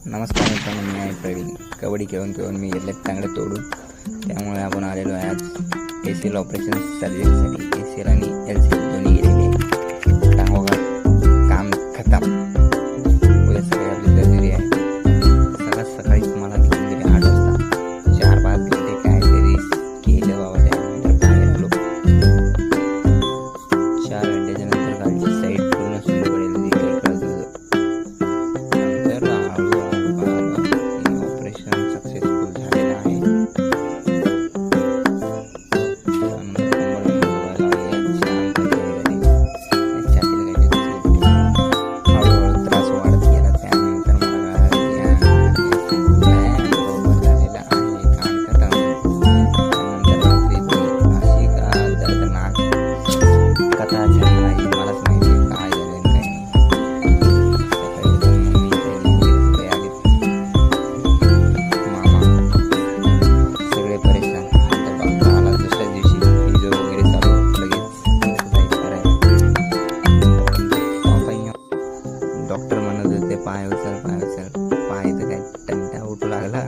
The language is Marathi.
नमस्कार मित्रांनो, मी आहे प्रवीण. कबड्डी खेळून मी घेतले चांगले तोडून. त्यामुळे आपण आलेलो आहे आज ACL ऑपरेशन सर्जरीसाठी. ACL आणि LCL दोन्ही गेलेले आहे. टांग काम खतम. उद्या सकाळी आपली सर्जरी आहे. सकाळी तुम्हाला घेऊन गेले 8 वाजता. 4-5 घंटे काहीतरी केलं बाबा. त्यानंतर बाहेर आलो. 4 घंट्याच्या नंतर खालची साईड पूर्ण सुंदर पडेल सक्सेसफुल झालेला आहे. हळूहळू त्रास वाढत गेला. त्यानंतर मला झालेला आहे. कान खतम. त्यानंतर रात्री अशी का दर्दनाक कथा झाली माझी. मलाच माहिती काय झालं काय डॉक्टर म्हणत होते पाय उचल. पाय तर काय टंटा उठू लागला.